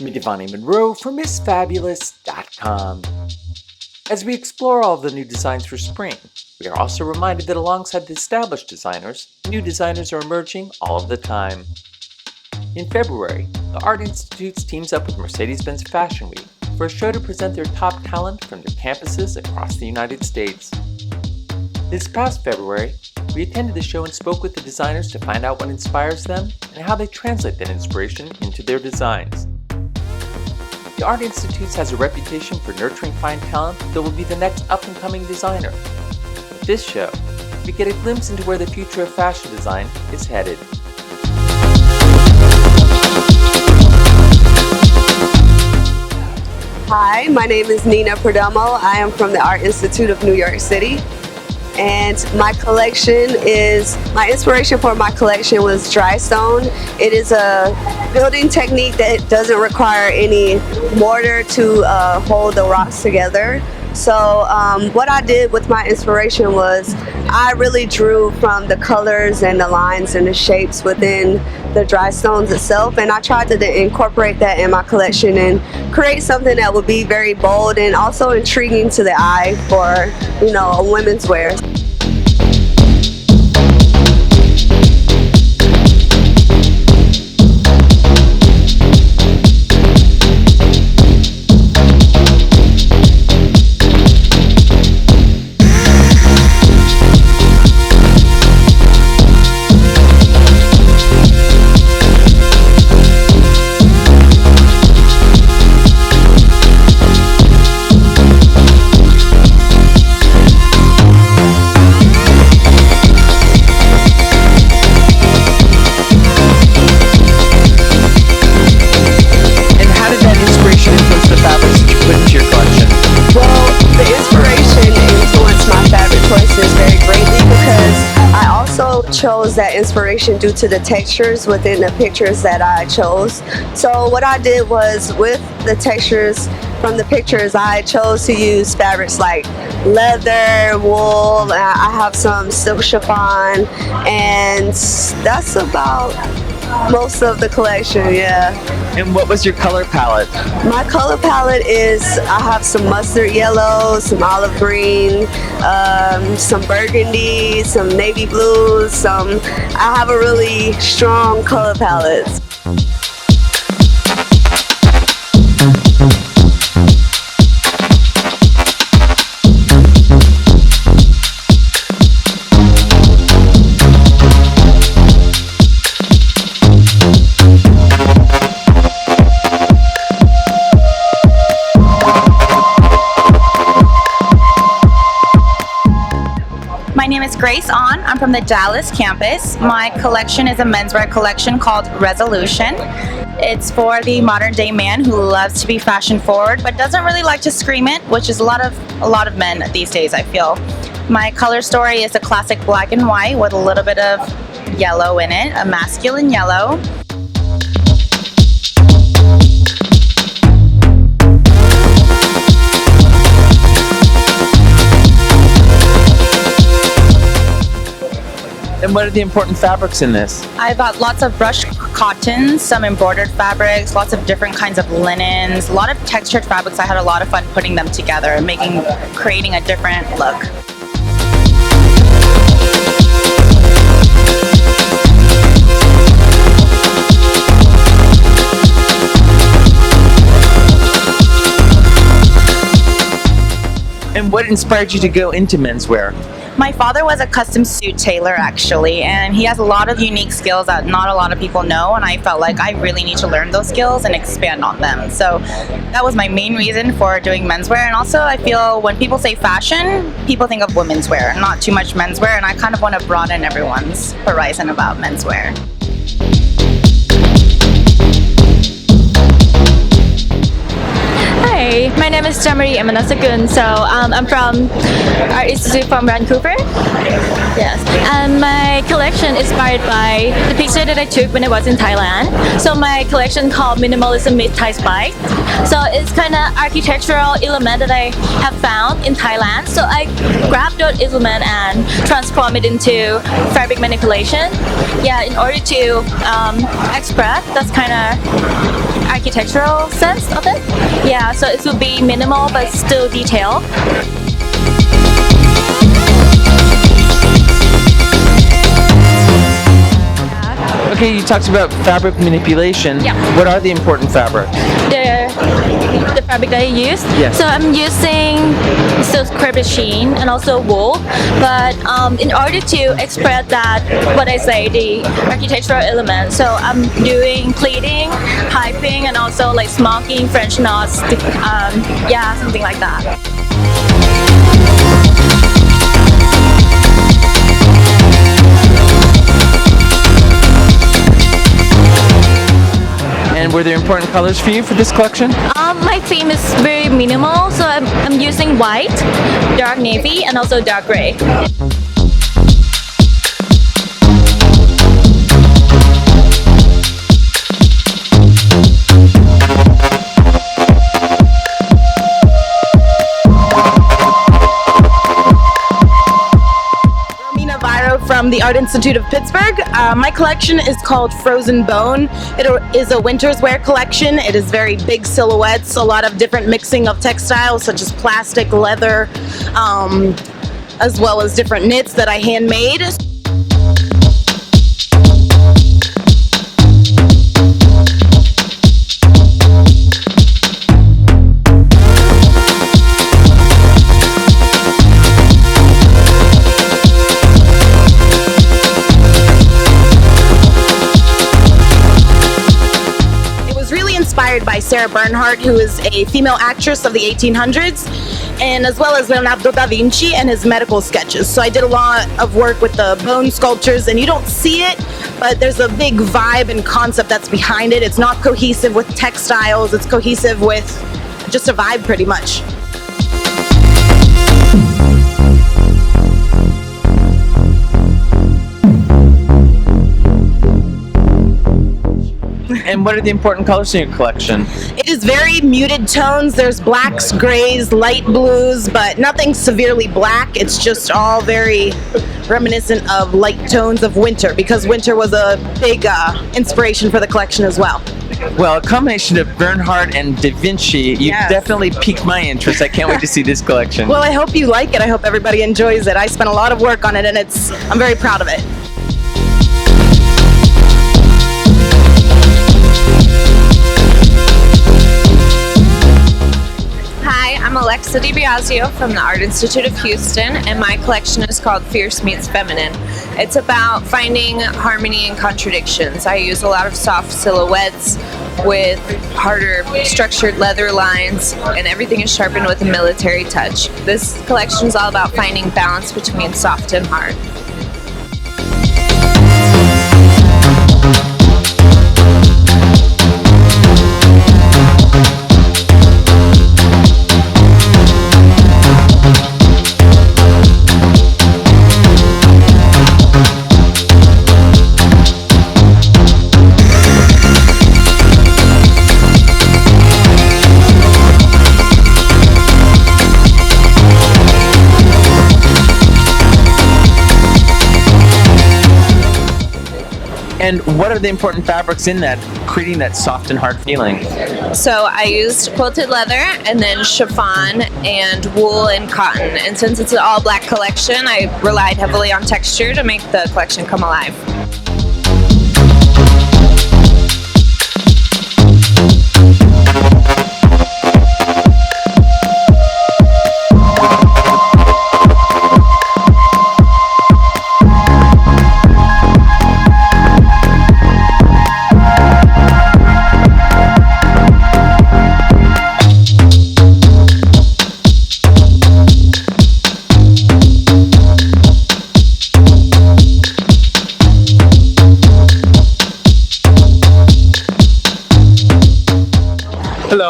Meet Devani Monroe from MissFabulous.com. As we explore all of the new designs for spring, we are also reminded that alongside the established designers, new designers are emerging all of the time. In February, the Art Institute teams up with Mercedes Benz Fashion Week for a show to present their top talent from their campuses across the United States. This past February, we attended the show and spoke with the designers to find out what inspires them and how they translate that inspiration into their designs. The Art Institute has a reputation for nurturing fine talent that will be the next up-and-coming designer. With this show, we get a glimpse into where the future of fashion design is headed. Hi, my name is Nina Perdomo. I am from the Art Institute of New York City. And my inspiration for my collection was dry stone. It is a building technique that doesn't require any mortar to hold the rocks together. So what I did with my inspiration was I really drew from the colors and the lines and the shapes within the dry stones itself, and I tried to incorporate that in my collection and create something that would be very bold and also intriguing to the eye for, a women's wear. Chose that inspiration due to the textures within the pictures that I chose. So what I did was, with the textures from the pictures, I chose to use fabrics like leather, wool, I have some silk chiffon, and that's about most of the collection, yeah. And what was your color palette? My color palette is, I have some mustard yellow, some olive green, some burgundy, some navy blues, I have a really strong color palette. My name is Grace On. I'm from the Dallas campus. My collection is a menswear collection called Resolution. It's for the modern day man who loves to be fashion forward but doesn't really like to scream it, which is a lot of men these days, I feel. My color story is a classic black and white with a little bit of yellow in it, a masculine yellow. And what are the important fabrics in this? I bought lots of brushed cottons, some embroidered fabrics, lots of different kinds of linens, a lot of textured fabrics. I had a lot of fun putting them together and creating a different look. And what inspired you to go into menswear? My father was a custom suit tailor, actually, and he has a lot of unique skills that not a lot of people know, and I felt like I really need to learn those skills and expand on them. So that was my main reason for doing menswear. And also, I feel when people say fashion, people think of women's wear, not too much menswear, and I kind of want to broaden everyone's horizon about menswear. Hi, Hi, my name is Jamari Emanasakun. So I'm from Art Institute from Vancouver. Yes, and my collection is inspired by the picture that I took when I was in Thailand. So my collection called Minimalism Meets Thai Spice. So it's kind of architectural element that I have found in Thailand. So I grabbed those element and transform it into fabric manipulation. Yeah, in order to express that kind of architectural sense of it. Yeah, so it will be minimal but still detailed. Okay, you talked about fabric manipulation. Yeah. What are the important fabrics? The fabric that I use. Yes. So I'm using silk crepe machine and also wool. But in order to express that, what I say, the architectural element, so I'm doing pleating, piping, and also like smoking, French knots. Yeah, something like that. And were there important colors for you for this collection? My theme is very minimal, so I'm using white, dark navy, and also dark gray. From the Art Institute of Pittsburgh. My collection is called Frozen Bone. It is a winter's wear collection. It is very big silhouettes, a lot of different mixing of textiles such as plastic, leather, as well as different knits that I handmade. Inspired by Sarah Bernhardt, who is a female actress of the 1800s, and as well as Leonardo da Vinci and his medical sketches. So I did a lot of work with the bone sculptures, and you don't see it, but there's a big vibe and concept that's behind it. It's not cohesive with textiles, it's cohesive with just a vibe pretty much. And what are the important colors in your collection? It is very muted tones. There's blacks, grays, light blues, but nothing severely black. It's just all very reminiscent of light tones of winter, because winter was a big inspiration for the collection as well. Well, a combination of Bernhardt and Da Vinci, you definitely piqued my interest. I can't wait to see this collection. Well, I hope you like it. I hope everybody enjoys it. I spent a lot of work on it, and I'm very proud of it. Hi, I'm Alexa DiBiasio from the Art Institute of Houston, and my collection is called Fierce Meets Feminine. It's about finding harmony and contradictions. I use a lot of soft silhouettes with harder structured leather lines, and everything is sharpened with a military touch. This collection is all about finding balance between soft and hard. And what are the important fabrics in that, creating that soft and hard feeling? So I used quilted leather and then chiffon and wool and cotton. And since it's an all black collection, I relied heavily on texture to make the collection come alive.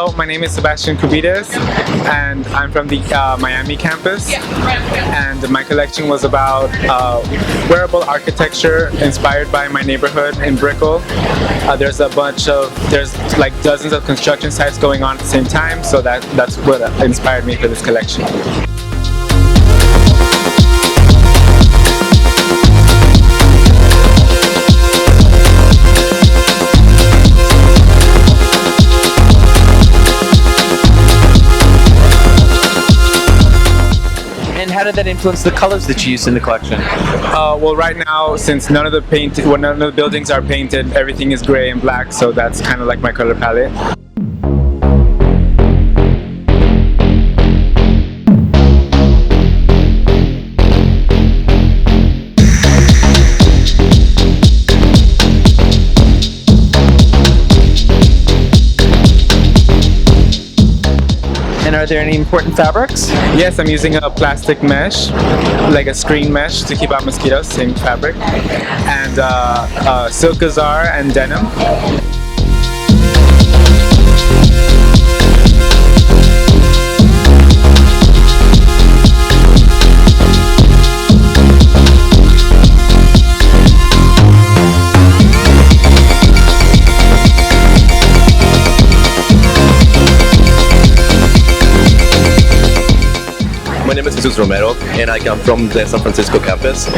Hello, my name is Sebastian Cubides, and I'm from the Miami campus. And my collection was about wearable architecture inspired by my neighborhood in Brickell. There's like dozens of construction sites going on at the same time, so that's what inspired me for this collection. And how did that influence the colors that you used in the collection? Well, right now, since none of the buildings are painted, everything is gray and black, so that's kind of like my color palette. And are there any important fabrics? Yes, I'm using a plastic mesh, like a screen mesh to keep out mosquitoes, same fabric, and silk gazar and denim. My name is Jesus Romero, and I come from the San Francisco campus.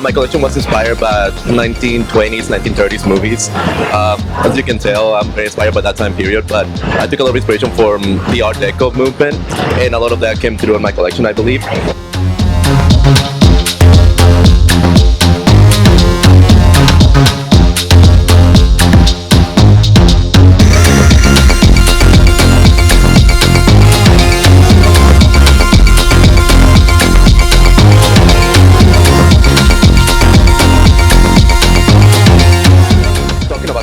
My collection was inspired by 1920s, 1930s movies. As you can tell, I'm very inspired by that time period, but I took a lot of inspiration from the Art Deco movement, and a lot of that came through in my collection, I believe.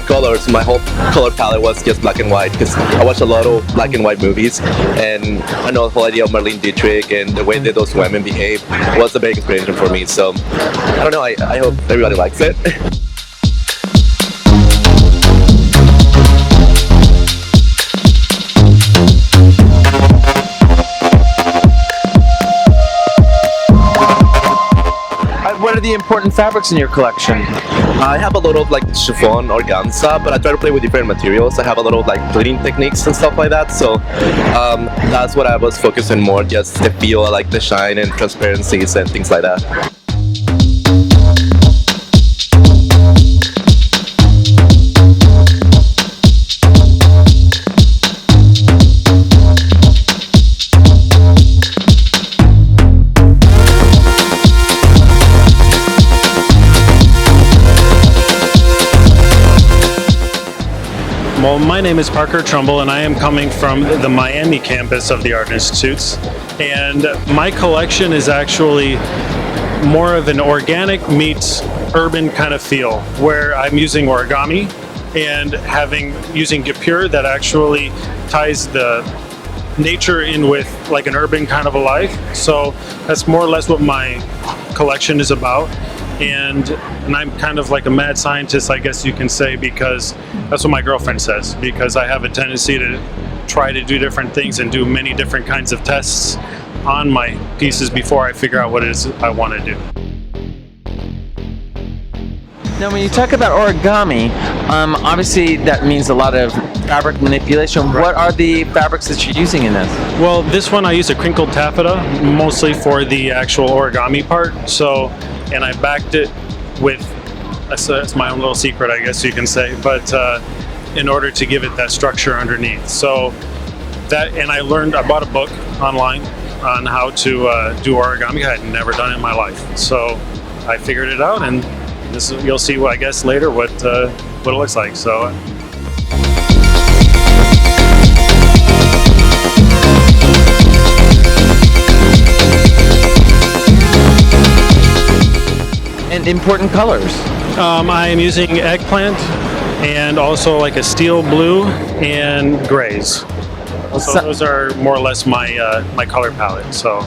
Colors, my whole color palette was just black and white because I watched a lot of black and white movies, and I know the whole idea of Marlene Dietrich and the way that those women behave was a big inspiration for me. So I don't know, I hope everybody likes it. What are the important fabrics in your collection? I have a lot of like chiffon, organza, but I try to play with different materials. I have a lot of like pleating techniques and stuff like that. So that's what I was focusing more, just the feel, like the shine and transparencies and things like that. Well, my name is Parker Trumbull, and I am coming from the Miami campus of the Art Institutes. And my collection is actually more of an organic meets urban kind of feel, where I'm using origami and using guipure that actually ties the nature in with like an urban kind of a life. So that's more or less what my collection is about. And I'm kind of like a mad scientist, I guess you can say, because that's what my girlfriend says, because I have a tendency to try to do different things and do many different kinds of tests on my pieces before I figure out what it is I want to do. Now, when you talk about origami, obviously that means a lot of fabric manipulation. Right. What are the fabrics that you're using in this? Well, this one I use a crinkled taffeta, mostly for the actual origami part. So, and I backed it with, that's my own little secret, I guess you can say, but in order to give it that structure underneath. So that, and I bought a book online on how to do origami. I had never done it in my life. So I figured it out, and you'll see, I guess, later what it looks like. So. And important colors. I am using eggplant and also like a steel blue and grays. So those are more or less my my color palette. So.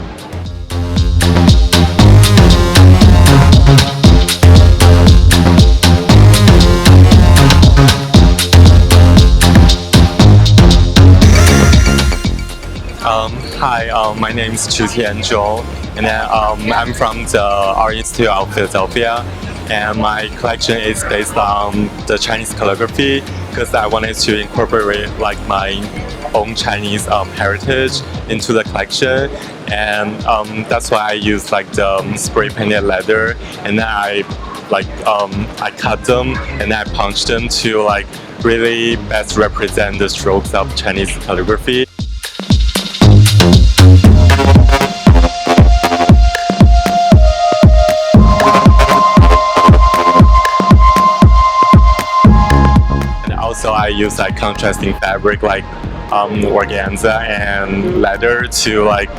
Hi, my name is Chu Tianzhou, and I'm from the Art Institute of Philadelphia, and my collection is based on the Chinese calligraphy because I wanted to incorporate like my own Chinese heritage into the collection, and that's why I use like the spray painted leather, and then I cut them and then I punch them to like really best represent the strokes of Chinese calligraphy. Also, I use like contrasting fabric like organza and leather to like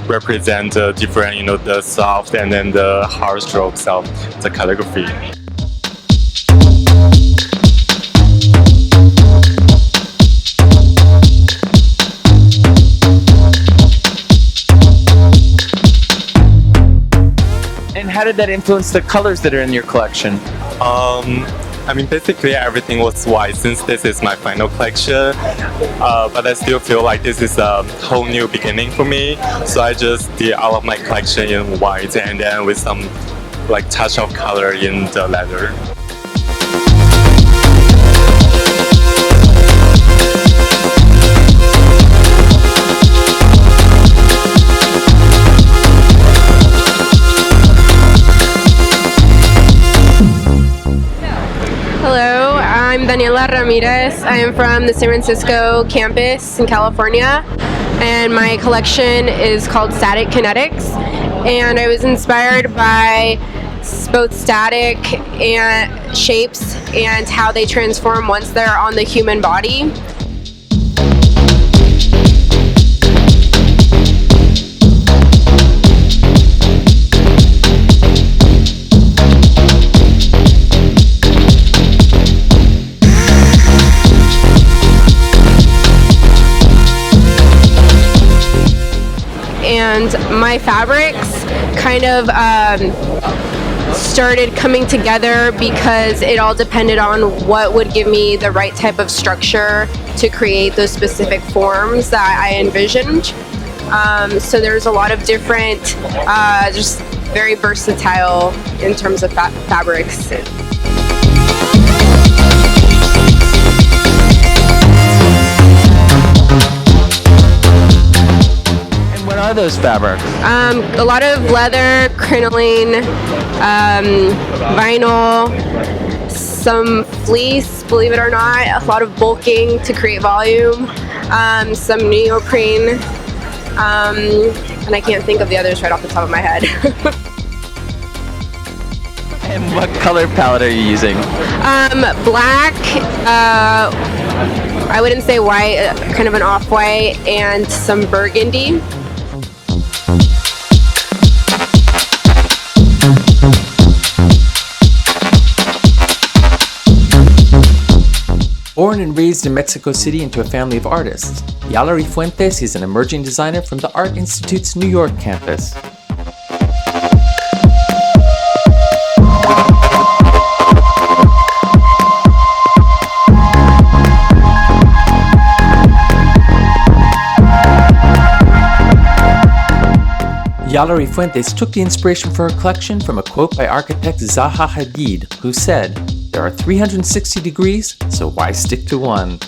represent the different, the soft and then the hard strokes of the calligraphy. And how did that influence the colors that are in your collection? Basically everything was white since this is my final collection, but I still feel like this is a whole new beginning for me. So I just did all of my collection in white and then with some like touch of color in the leather. Hello, I'm Daniela Ramirez. I am from the San Francisco campus in California, and my collection is called Static Kinetics, and I was inspired by both static and shapes and how they transform once they're on the human body. And my fabrics kind of started coming together because it all depended on what would give me the right type of structure to create those specific forms that I envisioned. So there's a lot of different, just very versatile in terms of fabrics. What are those fabrics? A lot of leather, crinoline, vinyl, some fleece, believe it or not, a lot of bulking to create volume, some neoprene, and I can't think of the others right off the top of my head. And what color palette are you using? Black, I wouldn't say white, kind of an off-white, and some burgundy. Born and raised in Mexico City into a family of artists, Yalari Fuentes is an emerging designer from the Art Institute's New York campus. Yalari Fuentes took the inspiration for her collection from a quote by architect Zaha Hadid, who said, "There are 360 degrees, so why stick to one?"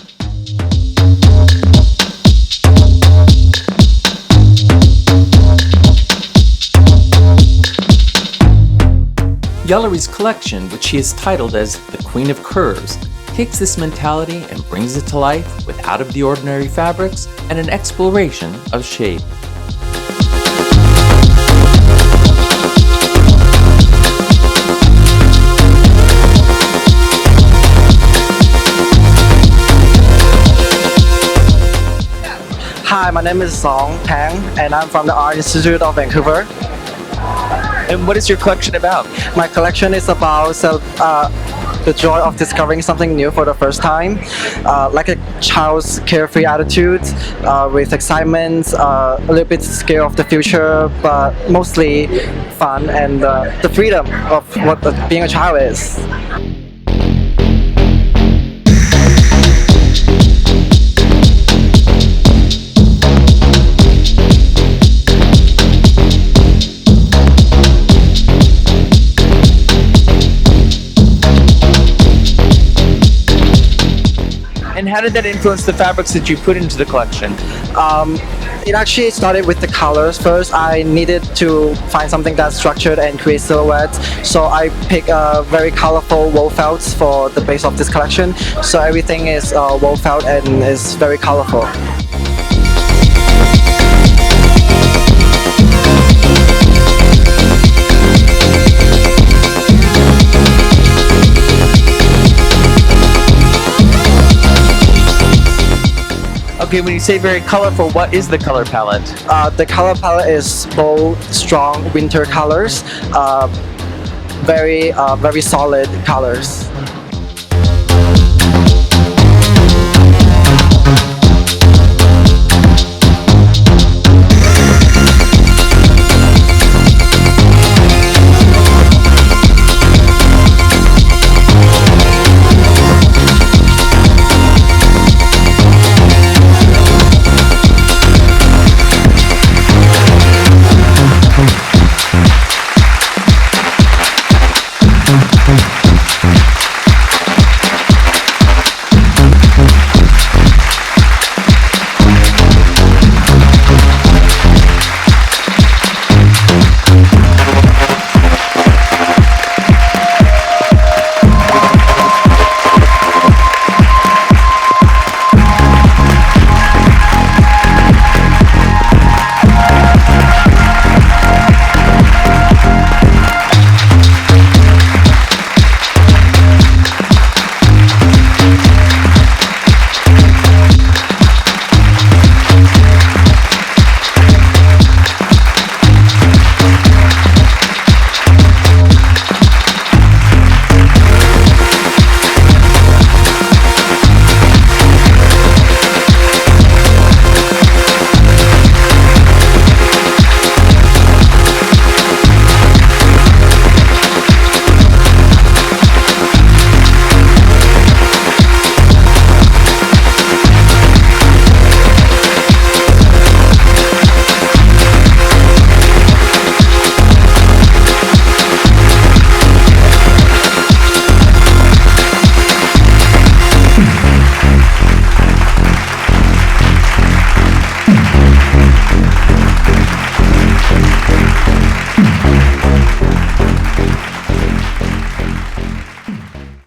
Yalari's collection, which she has titled as The Queen of Curves, takes this mentality and brings it to life with out-of-the-ordinary fabrics and an exploration of shape. Hi, my name is Song Tang, and I'm from the Art Institute of Vancouver. And what is your collection about? My collection is about the joy of discovering something new for the first time, like a child's carefree attitude, with excitement, a little bit scared of the future, but mostly fun and the freedom of what being a child is. how did that influence the fabrics that you put into the collection? It actually started with the colors first. I needed to find something that's structured and create silhouettes, so I picked very colorful wool felts for the base of this collection. So everything is wool felt and is very colorful. Okay, when you say very colorful, what is the color palette? The color palette is bold, strong winter colors, very solid colors.